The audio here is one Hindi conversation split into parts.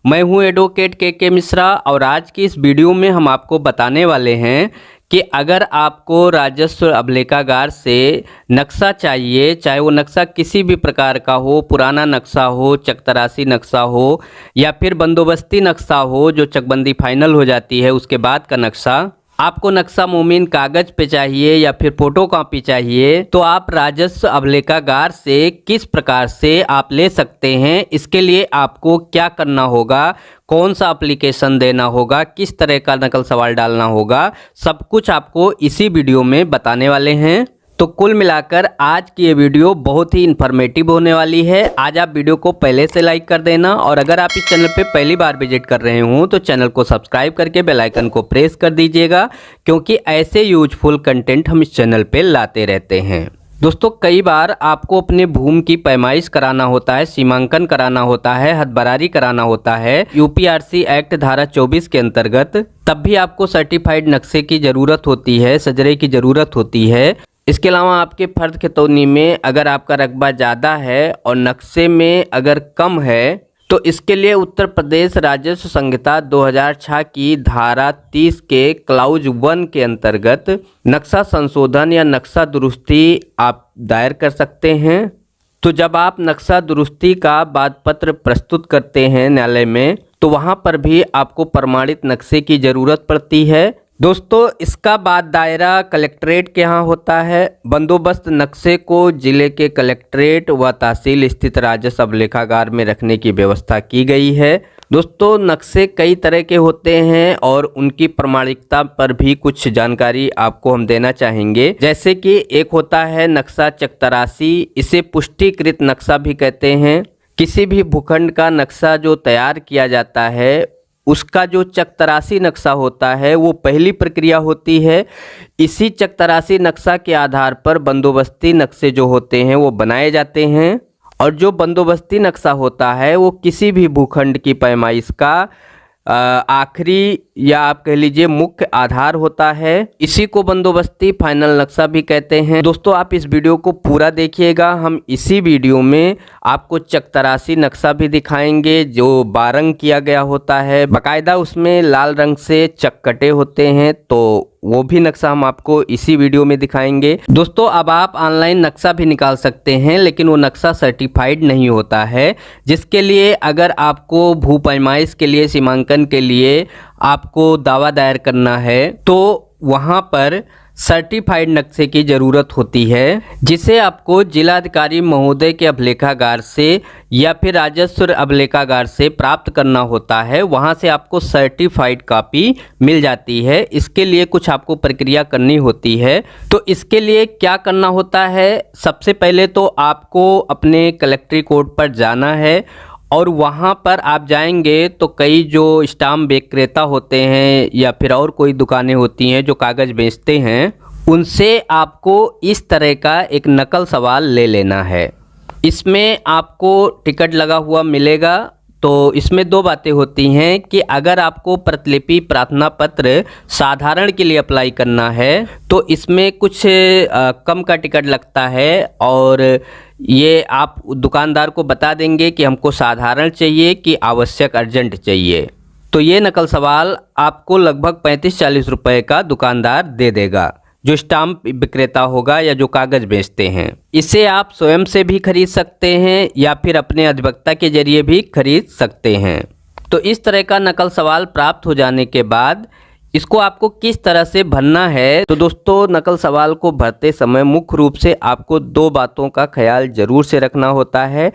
मैं हूं एडवोकेट के मिश्रा और आज की इस वीडियो में हम आपको बताने वाले हैं कि अगर आपको राजस्व अभिलेखागार से नक्शा चाहिए, चाहे वो नक्शा किसी भी प्रकार का हो, पुराना नक्शा हो, चकतरासी नक्शा हो या फिर बंदोबस्ती नक्शा हो जो चकबंदी फाइनल हो जाती है उसके बाद का नक्शा, आपको नक्शा मोमीन कागज पे चाहिए या फिर फोटो कॉपी चाहिए, तो आप राजस्व अभिलेखागार से किस प्रकार से आप ले सकते हैं, इसके लिए आपको क्या करना होगा, कौन सा एप्लीकेशन देना होगा, किस तरह का नकल सवाल डालना होगा, सब कुछ आपको इसी वीडियो में बताने वाले हैं। तो कुल मिलाकर आज की ये वीडियो बहुत ही इन्फॉर्मेटिव होने वाली है। आज आप वीडियो को पहले से लाइक कर देना और अगर आप इस चैनल पे पहली बार विजिट कर रहे हो तो चैनल को सब्सक्राइब करके बेल आइकन को प्रेस कर दीजिएगा, क्योंकि ऐसे यूजफुल कंटेंट हम इस चैनल पे लाते रहते हैं। दोस्तों, कई बार आपको अपने भूमि की पैमाइश कराना होता है, सीमांकन कराना होता है, हदबरारी कराना होता है यूपीआरसी एक्ट धारा 24 के अंतर्गत, तब भी आपको सर्टिफाइड नक्शे की ज़रूरत होती है, सजरे की ज़रूरत होती है। इसके अलावा आपके फर्द खतौनी में अगर आपका रकबा ज़्यादा है और नक्शे में अगर कम है तो इसके लिए उत्तर प्रदेश राजस्व संहिता 2006 की धारा 30 के क्लाउज 1 के अंतर्गत नक्शा संशोधन या नक्शा दुरुस्ती आप दायर कर सकते हैं। तो जब आप नक्शा दुरुस्ती का बाद पत्र प्रस्तुत करते हैं न्यायालय में, तो वहाँ पर भी आपको प्रमाणित नक्शे की ज़रूरत पड़ती है। दोस्तों, इसका बाद दायरा कलेक्ट्रेट के यहाँ होता है। बंदोबस्त नक्शे को जिले के कलेक्ट्रेट व तहसील स्थित राजस्व अभिलेखागार में रखने की व्यवस्था की गई है। दोस्तों, नक्शे कई तरह के होते हैं और उनकी प्रमाणिकता पर भी कुछ जानकारी आपको हम देना चाहेंगे। जैसे कि एक होता है नक्शा चकतरासी, इसे पुष्टिकृत नक्शा भी कहते हैं। किसी भी भूखंड का नक्शा जो तैयार किया जाता है उसका जो चकतरासी नक्शा होता है वो पहली प्रक्रिया होती है। इसी चकतरासी नक्शा के आधार पर बंदोबस्ती नक्शे जो होते हैं वो बनाए जाते हैं और जो बंदोबस्ती नक्शा होता है वो किसी भी भूखंड की पैमाइश का आखिरी या आप कह लीजिए मुख्य आधार होता है। इसी को बंदोबस्ती फाइनल नक्शा भी कहते हैं। दोस्तों, आप इस वीडियो को पूरा देखिएगा। हम इसी वीडियो में आपको चकतरासी नक्शा भी दिखाएंगे जो बारंग किया गया होता है, बाकायदा उसमें लाल रंग से चक कटे होते हैं, तो वो भी नक्शा हम आपको इसी वीडियो में दिखाएंगे। दोस्तों, अब आप ऑनलाइन नक्शा भी निकाल सकते हैं, लेकिन वो नक्शा सर्टिफाइड नहीं होता है, जिसके लिए अगर आपको भू पैमाइश के लिए, सीमांकन के लिए आपको दावा दायर करना है तो वहाँ पर सर्टिफाइड नक्शे की ज़रूरत होती है, जिसे आपको जिलाधिकारी महोदय के अभिलेखागार से या फिर राजस्व अभिलेखागार से प्राप्त करना होता है। वहाँ से आपको सर्टिफाइड कॉपी मिल जाती है। इसके लिए कुछ आपको प्रक्रिया करनी होती है। तो इसके लिए क्या करना होता है, सबसे पहले तो आपको अपने कलेक्ट्री कोर्ट पर जाना है और वहाँ पर आप जाएंगे तो कई जो स्टाम्प विक्रेता होते हैं या फिर और कोई दुकानें होती हैं जो कागज़ बेचते हैं, उनसे आपको इस तरह का एक नकल सवाल ले लेना है। इसमें आपको टिकट लगा हुआ मिलेगा। तो इसमें दो बातें होती हैं कि अगर आपको प्रतिलिपि प्रार्थना पत्र साधारण के लिए अप्लाई करना है तो इसमें कुछ कम का टिकट लगता है और ये आप दुकानदार को बता देंगे कि हमको साधारण चाहिए कि आवश्यक अर्जेंट चाहिए। तो ये नकल सवाल आपको लगभग 35-40 रुपए का दुकानदार दे देगा, जो स्टाम्प विक्रेता होगा या जो कागज़ बेचते हैं। इसे आप स्वयं से भी खरीद सकते हैं या फिर अपने अधिवक्ता के जरिए भी खरीद सकते हैं। तो इस तरह का नकल सवाल प्राप्त हो जाने के बाद इसको आपको किस तरह से भरना है, तो दोस्तों, नकल सवाल को भरते समय मुख्य रूप से आपको दो बातों का ख्याल जरूर से रखना होता है।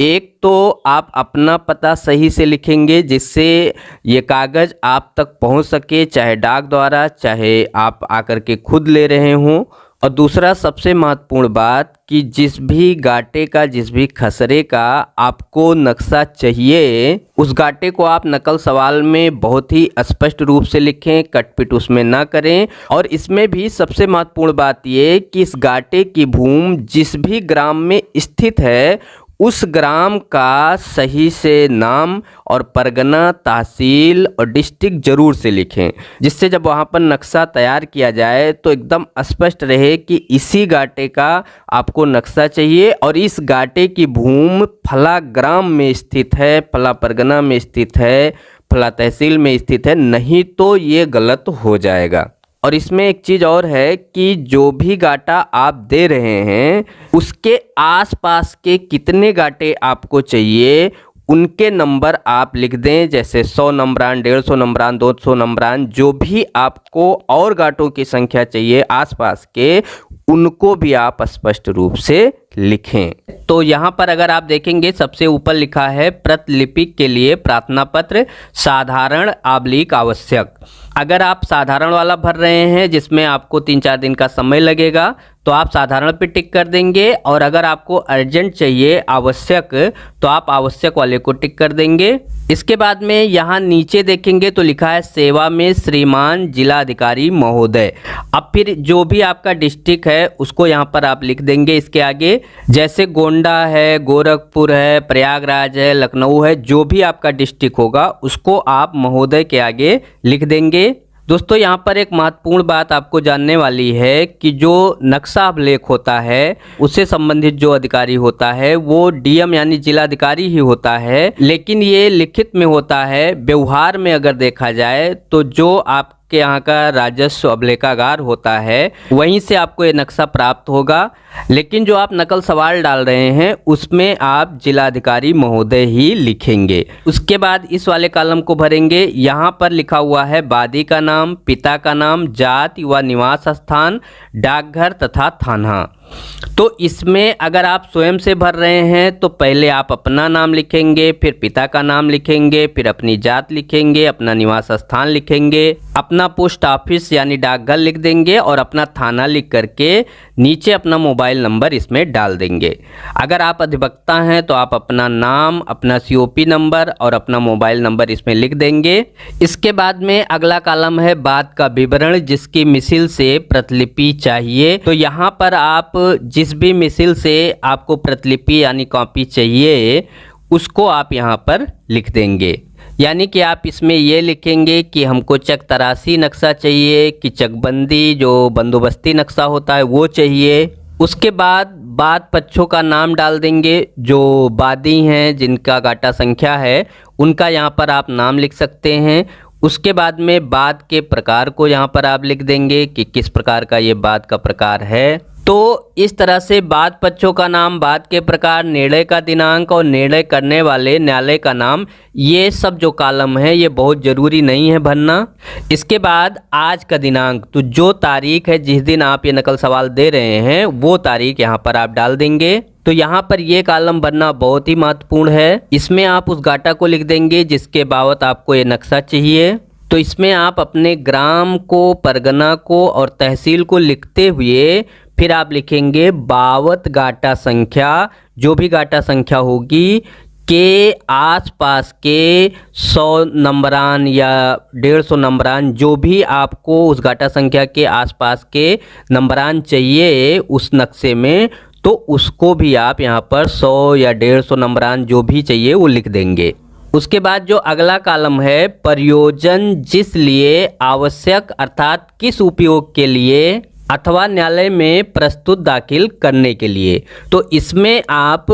एक तो आप अपना पता सही से लिखेंगे जिससे ये कागज़ आप तक पहुंच सके, चाहे डाक द्वारा चाहे आप आकर के खुद ले रहे हों। और दूसरा सबसे महत्वपूर्ण बात कि जिस भी गाटे का, जिस भी खसरे का आपको नक्शा चाहिए, उस गाटे को आप नकल सवाल में बहुत ही स्पष्ट रूप से लिखें, कटपिट उसमें ना करें। और इसमें भी सबसे महत्वपूर्ण बात ये कि इस गाटे की भूमि जिस भी ग्राम में स्थित है उस ग्राम का सही से नाम और परगना, तहसील और डिस्ट्रिक्ट जरूर से लिखें, जिससे जब वहाँ पर नक्शा तैयार किया जाए तो एकदम स्पष्ट रहे कि इसी गाटे का आपको नक्शा चाहिए और इस गाटे की भूमि फला ग्राम में स्थित है, फला परगना में स्थित है, फला तहसील में स्थित है, नहीं तो ये गलत हो जाएगा। और इसमें एक चीज़ और है कि जो भी गाटा आप दे रहे हैं उसके आसपास के कितने गाटे आपको चाहिए उनके नंबर आप लिख दें, जैसे 100 नंबरान, 150 नंबरान, 200 नंबरान, जो भी आपको और गाटों की संख्या चाहिए आसपास के, उनको भी आप स्पष्ट रूप से लिखें। तो यहाँ पर अगर आप देखेंगे सबसे ऊपर लिखा है प्रतिलिपि के लिए प्रार्थना पत्र साधारण / आवश्यक। अगर आप साधारण वाला भर रहे हैं जिसमें आपको 3-4 दिन का समय लगेगा तो आप साधारण पे टिक कर देंगे, और अगर आपको अर्जेंट चाहिए आवश्यक तो आप आवश्यक वाले को टिक कर देंगे। इसके बाद में यहाँ नीचे देखेंगे तो लिखा है सेवा में श्रीमान जिलाधिकारी महोदय। अब फिर जो भी आपका डिस्ट्रिक्ट है उसको यहाँ पर आप लिख देंगे इसके आगे, जैसे गोंडा है, गोरखपुर है, प्रयागराज है, लखनऊ है, जो भी आपका डिस्ट्रिक्ट होगा उसको आप महोदय के आगे लिख देंगे। दोस्तों यहाँ पर एक महत्वपूर्ण बात आपको जानने वाली है कि जो नक्शा अभिलेख होता है उससे संबंधित जो अधिकारी होता है वो डीएम यानी जिलाधिकारी ही होता है, लेकिन ये लिखित में होता है। व्यवहार में अगर देखा जाए तो जो आपके यहाँ का राजस्व अभिलेखागार होता है वहीं से आपको ये नक्शा प्राप्त होगा, लेकिन जो आप नकल सवाल डाल रहे हैं उसमें आप जिलाधिकारी महोदय ही लिखेंगे। उसके बाद इस वाले कॉलम को भरेंगे। यहाँ पर लिखा हुआ है वादी का नाम, पिता का नाम, जाति व निवास स्थान, डाकघर तथा थाना। तो इसमें अगर आप स्वयं से भर रहे हैं तो पहले आप अपना नाम लिखेंगे, फिर पिता का नाम लिखेंगे, फिर अपनी जात लिखेंगे, अपना निवास स्थान लिखेंगे, अपना पोस्ट ऑफिस यानी डाकघर लिख देंगे और अपना थाना लिख करके नीचे अपना मोबाइल नंबर इसमें डाल देंगे। अगर आप अधिवक्ता हैं तो आप अपना नाम, अपना COP नंबर और अपना मोबाइल नंबर इसमें लिख देंगे। इसके बाद में अगला कॉलम है बात का विवरण, जिसकी मिसिल से प्रतिलिपि चाहिए। तो यहाँ पर आप जिस भी मिसिल से आपको प्रतिलिपि यानी कॉपी चाहिए उसको आप यहाँ पर लिख देंगे। यानी कि आप इसमें ये लिखेंगे कि हमको चक तराशी नक्शा चाहिए, कि चकबंदी जो बंदोबस्ती नक्शा होता है वो चाहिए। उसके बाद बाद पक्षों का नाम डाल देंगे, जो बादी हैं जिनका गाटा संख्या है उनका यहाँ पर आप नाम लिख सकते हैं। उसके बाद में बाद के प्रकार को यहाँ पर आप लिख देंगे कि किस प्रकार का ये बाद का प्रकार है। तो इस तरह से बाद पक्षों का नाम, बाद के प्रकार, निर्णय का दिनांक और निर्णय करने वाले न्यायालय का नाम, ये सब जो कॉलम है ये बहुत ज़रूरी नहीं है भरना। इसके बाद आज का दिनांक, तो जो तारीख है जिस दिन आप ये नकल सवाल दे रहे हैं वो तारीख यहाँ पर आप डाल देंगे। तो यहाँ पर ये कॉलम भरना बहुत ही महत्वपूर्ण है। इसमें आप उस गाटा को लिख देंगे जिसके बाबत आपको ये नक्शा चाहिए। तो इसमें आप अपने ग्राम को, परगना को और तहसील को लिखते हुए फिर आप लिखेंगे बावत गाटा संख्या, जो भी गाटा संख्या होगी के आसपास के 100 नंबरान या 150 नंबरान, जो भी आपको उस गाटा संख्या के आसपास के नंबरान चाहिए उस नक्शे में, तो उसको भी आप यहाँ पर 100 या 150 नंबरान जो भी चाहिए वो लिख देंगे। उसके बाद जो अगला कॉलम है प्रयोजन जिस लिए आवश्यक अर्थात किस उपयोग के लिए अथवा न्यायालय में प्रस्तुत दाखिल करने के लिए, तो इसमें आप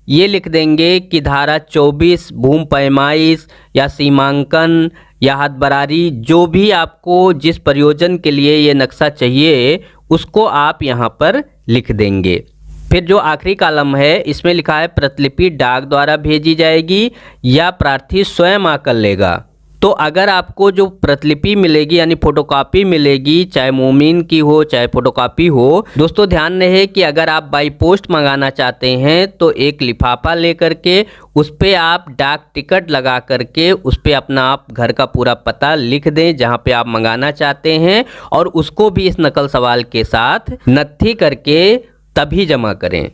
ये लिख देंगे कि धारा 24 भूमि पैमाइश या सीमांकन या हदबरारी, जो भी आपको जिस प्रयोजन के लिए ये नक्शा चाहिए उसको आप यहाँ पर लिख देंगे। फिर जो आखिरी कॉलम है इसमें लिखा है प्रतिलिपि डाक द्वारा भेजी जाएगी या प्रार्थी स्वयं आकर लेगा। तो अगर आपको जो प्रतिलिपि मिलेगी यानी फोटोकॉपी मिलेगी, चाहे मोमीन की हो चाहे फोटोकॉपी हो, दोस्तों ध्यान रहे कि अगर आप बाई पोस्ट मंगाना चाहते हैं तो एक लिफाफा लेकर के उस पर आप डाक टिकट लगा करके उस पर अपना आप घर का पूरा पता लिख दें जहां पे आप मंगाना चाहते हैं, और उसको भी इस नकल सवाल के साथ नत्थी करके तभी जमा करें।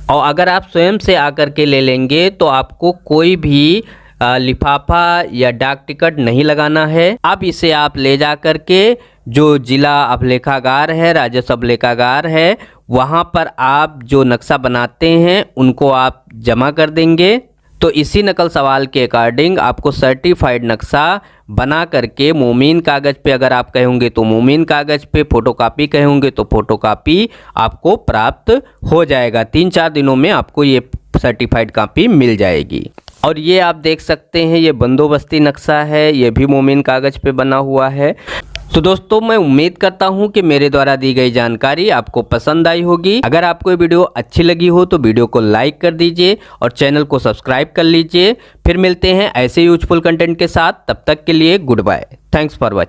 और अगर आप स्वयं से आकर के ले लेंगे तो आपको कोई भी लिफाफा या डाक टिकट नहीं लगाना है। अब इसे आप ले जा कर के जो जिला अभिलेखागार है, राजस्व अभिलेखागार है, वहाँ पर आप जो नक्शा बनाते हैं उनको आप जमा कर देंगे। तो इसी नकल सवाल के अकॉर्डिंग आपको सर्टिफाइड नक्शा बना करके मोमीन कागज़ पे, अगर आप कहोगे तो मोमीन कागज़ पे, फ़ोटोकॉपी कहोगे तो फ़ोटोकॉपी आपको प्राप्त हो जाएगा। 3-4 दिनों में आपको ये सर्टिफाइड कॉपी मिल जाएगी। और ये आप देख सकते हैं, ये बंदोबस्ती नक्शा है, ये भी मोमीन कागज़ पे बना हुआ है। तो दोस्तों, मैं उम्मीद करता हूं कि मेरे द्वारा दी गई जानकारी आपको पसंद आई होगी। अगर आपको ये वीडियो अच्छी लगी हो तो वीडियो को लाइक कर दीजिए और चैनल को सब्सक्राइब कर लीजिए। फिर मिलते हैं ऐसे यूजफुल कंटेंट के साथ, तब तक के लिए good bye. Thanks for watching.